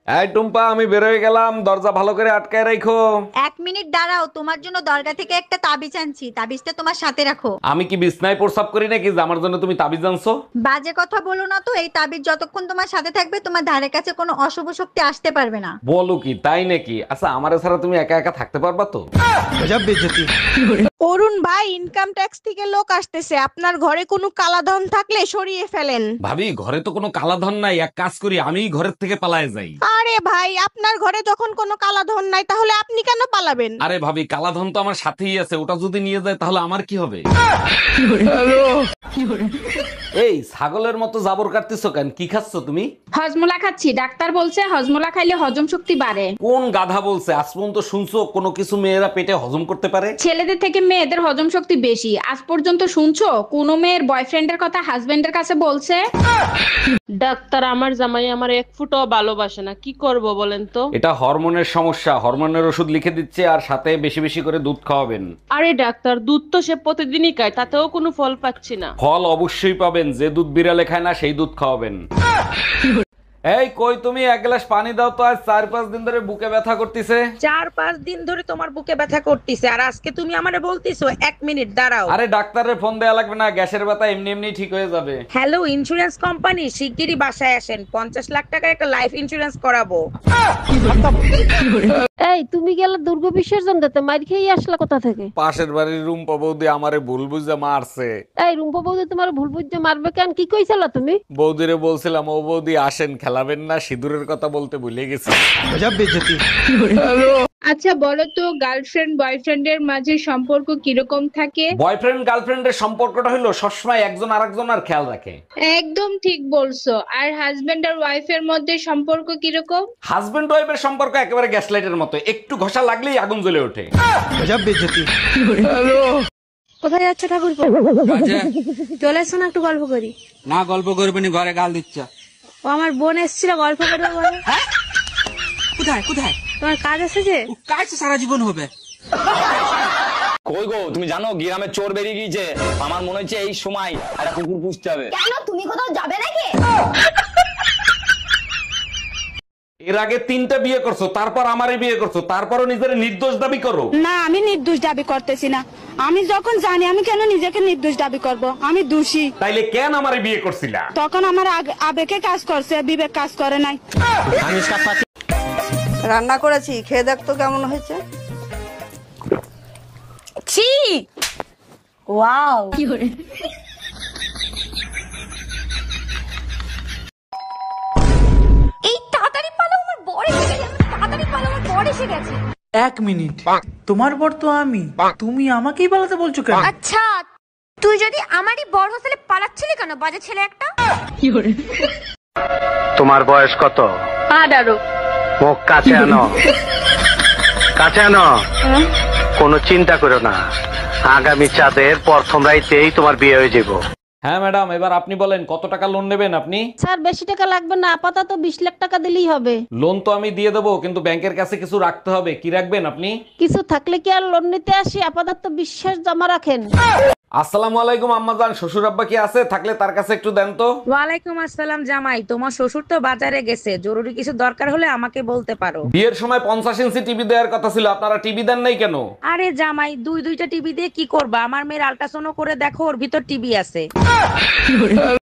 এই টুম্পা, আমি বেরোয় গেলাম, দরজা ভালো করে আটকায় রাখো। 1 মিনিট দাঁড়াও, তোমার জন্য দরগা থেকে একটা তাবিজ আনছি, তাবিজটা তোমার সাথে রাখো। আমি কি বিছনায় প্রস্রাব করি নাকি যে আমার জন্য তুমি তাবিজ আনছো? বাজে কথা বলো না তো, এই তাবিজ যতক্ষণ তোমার সাথে থাকবে তোমার ধারে কাছে কোনো অশুভ শক্তি আসতে পারবে না। বলো কি, তাই নাকি? আচ্ছা, আমারে ছাড়া তুমি একা একা থাকতে পারবা তো? অরুণ ভাই, ইনকাম ট্যাক্স থেকে লোক আসতেছে, আপনার ঘরে কোনো কালাধন থাকলে সরিয়ে ফেলেন। ভাবি, ঘরে তো কোনো কালাধন নাই, এক কাজ করি, আমি ঘরের থেকে পালায়ে যাই। আরে ভাই, আপনার ঘরে যখন কোনো কালাধন নাই তাহলে আপনি কেন পালাবেন? আরে ভাবি, কালাধন তো আমার সাথেই আছে, ওটা যদি নিয়ে যায় তাহলে আমার কি হবে? এই ছাগলের মতো জাবর কাটতেছো কেন? কি খাচ্ছ তুমি? হজমোলা খাচ্ছি, ডাক্তার বলছে হজমোলা খাইলে হজম শক্তি বাড়ে। কোন গাধা বলছে? আজ পর্যন্ত শুনছো কোনো কিছু মেয়েরা পেটে হজম করতে পারে? ছেলেদের থেকে মেয়েদের হজম শক্তি বেশি। আজ পর্যন্ত শুনছো কোনো মেয়ের বয়ফ্রেন্ডের কথা হাজবেন্ডের কাছে বলছে? ডাক্তার, আমার জামাই আমার এক ফুটও ভালোবাসে না, কি করব বলেন তো? এটা হরমোনের সমস্যা, হরমোনের ওষুধ লিখে দিচ্ছে, আর সাথে বেশি বেশি করে দুধ খাওয়াবেন। আরে ডাক্তার, দুধ তো সে প্রতিদিনই খায়, তাতেও কোনো ফল পাচ্ছি না। ফল অবশ্যই পাবেন, যে দুধ বিড়ালে খায় না সেই দুধ খাওয়াবেন। এই কই তুমি, এক গ্লাস পানি দাও তো, আজ 4-5 দিন ধরে বুকে ব্যথা করতেছে। 4-5 দিন ধরে তোমার বুকে ব্যথা করতেছে আর আজকে তুমি আমারে বলতিছো 1 মিনিট দাঁড়াও। আরে ডাক্তারের ফোন দেয়া লাগবে না, গ্যাসের ব্যথা এমনি এমনি ঠিক হয়ে যাবে। হ্যালো ইন্স্যুরেন্স কোম্পানি, শিগগিরই বাসায় আসেন, 50 লাখ টাকার একটা লাইফ ইন্স্যুরেন্স করাবো। এই, তুমি গেলে দুর্গা বিসর্জন দিতে, মার খেয়ে আসলা কোথা থেকে? পাশের বাড়ির রুম্পা বৌদি আমারে ভুল বুঝে মারছে। এই রুম্পা বৌদি তোমার ভুল বুঝতে মারবে কেন? কি কইছিলা তুমি? বৌদিরে বলছিলাম, ও বৌদি আসেন, খেলাবেন না, সিঁদুরের কথা বলতে ভুলে গেছি। আচ্ছা বলো তো, গার্লফ্রেন্ড বয়ফ্রেন্ডের মাঝে সম্পর্ক কিরকম থাকে? বয়ফ্রেন্ড গার্লফ্রেন্ডের সম্পর্কটা হলো সবসময় একজন আরেকজন আর খেয়াল রাখে। একদম ঠিক বলছো। আর হাজবেন্ড আর ওয়াইফের মধ্যে সম্পর্ক কিরকম? হাজবেন্ড ওয়াইফের সম্পর্ক একেবারে গ্যাস লাইটের মতো, একটু ঘষা লাগলেই আগুন জ্বলে ওঠে। কোথায় যাচ্ছে ঠাকুর? চলে এসো না, একটু গল্প করি। না, গল্প করবে নি, ঘরে গাল দিচ্ছ। ও আমার বোন এসেছিল, গল্প করবে বলে। কোথায় কোথায়? তোমার কাজ এসেছে? কাজ সারা জীবন হবে। কই গো, তুমি জানো গ্রামে চোর বেরিয়ে গিয়েছে? আমার মনে হচ্ছে এই সময় একটা কুকুর পুষতে হবে। কেন, তুমি কোথাও যাবে নাকি? এর আগে 3টা বিয়ে করছো, তারপর আমারে বিয়ে করছো, তারপরও নিজের নির্দোষ দাবি করো। না, আমি নির্দোষ দাবি করতেছি না। আমি যখন জানি, আমি কেন নিজেকে নির্দোষ দাবি করব? আমি দোষী। তাইলে কেন আমারে বিয়ে করছিলা? তখন আমার আবেগে কাজ করছে, বিবেক কাজ করে নাই। রান্না করেছি, খেয়ে দেখ তো কেমন হয়েছে। ছি, ওয়াও। এই তাড়াতাড়ি পালো, আমার বর এসে গেছে। তাড়াতাড়ি পালো, আমার বর এসে গেছে। 1 মিনিট, তোমার বর তো আমি, তুমি আমাকেই পালাতে বলছো কেন? আচ্ছা, তুই যদি আমারই বর হোস্টেলে পালাচ্ছিলি কেন, বাজে ছেলে একটা? তোমার বয়স কত? 18। মুখ কাছে আনো, কাছে আনো। কোনো চিন্তা করো না, আগামী চাঁদের প্রথম রাইতেই তোমার বিয়ে হয়ে যাবো। হ্যাঁ ম্যাডাম, এবার আপনি বলেন কত টাকা লোন নেবেন আপনি? স্যার, বেশি টাকা লাগবে না, আপাতত 20 লাখ টাকা দিলেই হবে। লোন তো আমি দিয়ে দেবো, কিন্তু ব্যাংকের কাছে কিছু রাখতে হবে। কি রাখবেন আপনি? কিছু থাকলে কি আর লোন নিতে আসি? আপাতত বিশ্বাস জমা রাখেন। আসসালামু আলাইকুম আম্মাজান, শ্বশুর আব্বা কি আছে? থাকলে তার কাছে একটু দেন তো। ওয়ালাইকুম আসসালাম জামাই, তোমার শ্বশুর তো বাজারে গেছে, জরুরি কিছু দরকার হলে আমাকে বলতে পারো। বিয়ের সময় 50 ইঞ্চি টিভি দেওয়ার কথা ছিল, আপনারা টিভি দেন নাই কেন? আরে জামাই, দুইটা টিভি দিয়ে কি করবা? আমার মেয়ের আল্ট্রাসাউন্ড করে দেখো, ওর ভিতর টিভি আছে।